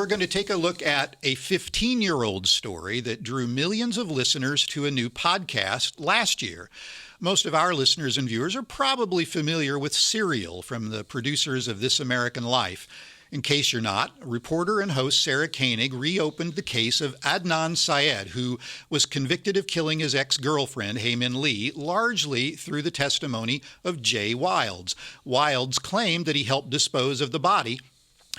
we're going to take a look at a 15-year-old story that drew millions of listeners to a new podcast last year. Most of our listeners and viewers are probably familiar with Serial from the producers of This American Life. In case you're not, reporter and host Sarah Koenig reopened the case of Adnan Syed, who was convicted of killing his ex-girlfriend, Hae Min Lee, largely through the testimony of Jay Wilds. Wilds claimed that he helped dispose of the body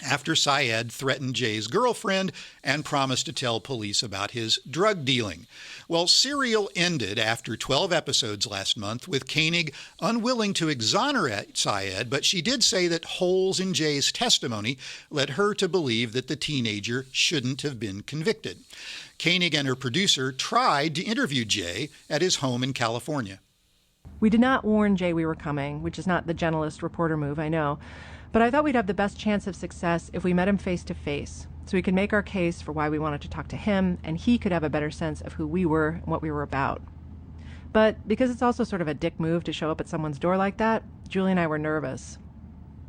after Syed threatened Jay's girlfriend and promised to tell police about his drug dealing. Well, Serial ended after 12 episodes last month with Koenig unwilling to exonerate Syed, but she did say that holes in Jay's testimony led her to believe that the teenager shouldn't have been convicted. Koenig and her producer tried to interview Jay at his home in California. We did not warn Jay we were coming, which is not the gentlest reporter move, I know. But I thought we'd have the best chance of success if we met him face to face, so we could make our case for why we wanted to talk to him, and he could have a better sense of who we were and what we were about. But because it's also sort of a dick move to show up at someone's door like that, Julie and I were nervous.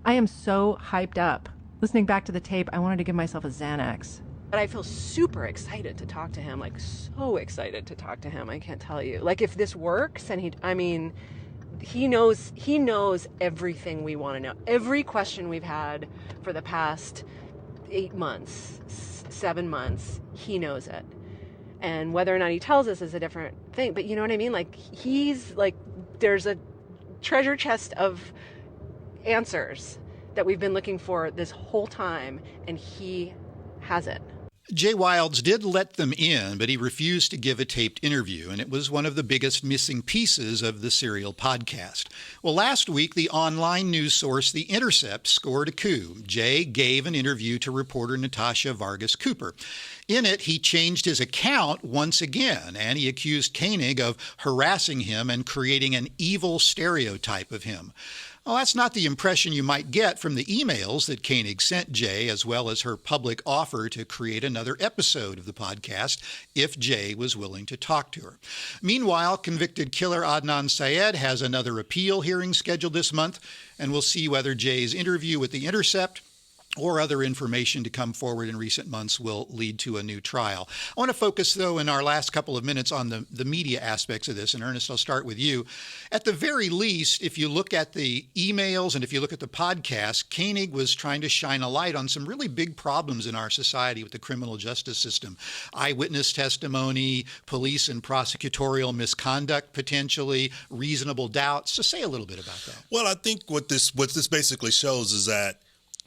I am so hyped up. Listening back to the tape, I wanted to give myself a Xanax. But I feel super excited to talk to him, like so excited to talk to him, I can't tell you. Like if this works, and he knows everything we want to know. Every question we've had for the past 8 months, 7 months, he knows it. And whether or not he tells us is a different thing. But you know what I mean? Like he's like, there's a treasure chest of answers that we've been looking for this whole time, and he has it. Jay Wilds did let them in, but he refused to give a taped interview, and it was one of the biggest missing pieces of the Serial podcast. Well, last week, the online news source The Intercept scored a coup. Jay gave an interview to reporter Natasha Vargas Cooper. In it, he changed his account once again, and he accused Koenig of harassing him and creating an evil stereotype of him. Well, that's not the impression you might get from the emails that Koenig sent Jay, as well as her public offer to create another episode of the podcast if Jay was willing to talk to her. Meanwhile, convicted killer Adnan Syed has another appeal hearing scheduled this month, and we'll see whether Jay's interview with The Intercept or other information to come forward in recent months will lead to a new trial. I want to focus, though, in our last couple of minutes on the media aspects of this. And Ernest, I'll start with you. At the very least, if you look at the emails and if you look at the podcast, Koenig was trying to shine a light on some really big problems in our society with the criminal justice system. Eyewitness testimony, police and prosecutorial misconduct, potentially, reasonable doubt. So say a little bit about that. Well, I think what this basically shows is that,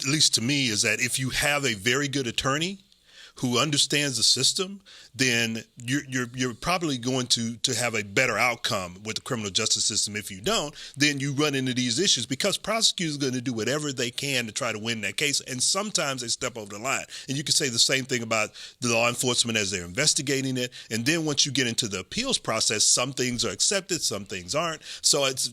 at least to me, is that if you have a very good attorney who understands the system, then you're probably going to have a better outcome with the criminal justice system. If you don't, then you run into these issues because prosecutors are going to do whatever they can to try to win that case, and sometimes they step over the line. And you can say the same thing about the law enforcement as they're investigating it. And then once you get into the appeals process, some things are accepted, some things aren't. So it's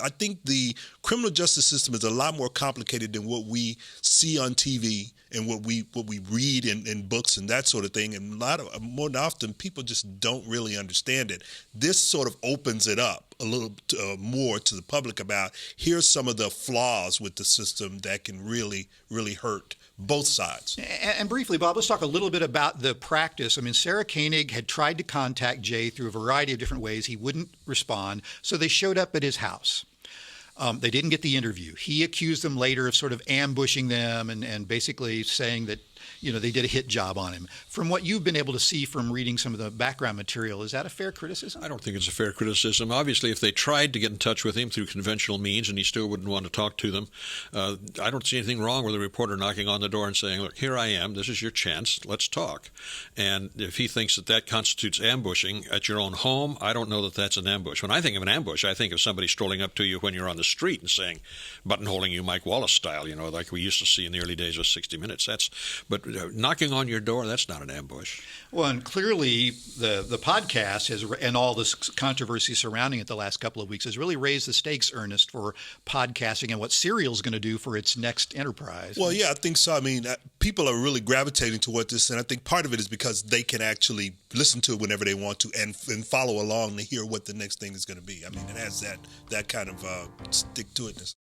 I think the criminal justice system is a lot more complicated than what we see on TV and what we read in books and that sort of thing. And more often, people just don't really understand it. This sort of opens it up a little more to the public about here's some of the flaws with the system that can really, really hurt both sides. And briefly, Bob, let's talk a little bit about the practice. I mean, Sarah Koenig had tried to contact Jay through a variety of different ways. He wouldn't respond, so they showed up at his house. They didn't get the interview. He accused them later of sort of ambushing them and basically saying that, you know, they did a hit job on him. From what you've been able to see from reading some of the background material, is that a fair criticism? I don't think it's a fair criticism. Obviously, if they tried to get in touch with him through conventional means and he still wouldn't want to talk to them, I don't see anything wrong with a reporter knocking on the door and saying, look, here I am. This is your chance. Let's talk. And if he thinks that constitutes ambushing at your own home, I don't know that that's an ambush. When I think of an ambush, I think of somebody strolling up to you when you're on the street and saying, buttonholing you Mike Wallace style, you know, like we used to see in the early days of 60 Minutes. But knocking on your door, that's not an ambush. Well, and clearly the podcast has, and all this controversy surrounding it the last couple of weeks, has really raised the stakes, Ernest, for podcasting and what Serial's going to do for its next enterprise. Well, yeah, I think so. I mean, people are really gravitating toward this, and I think part of it is because they can actually listen to it whenever they want to and follow along to hear what the next thing is going to be. I mean, it has that kind of stick-to-itness.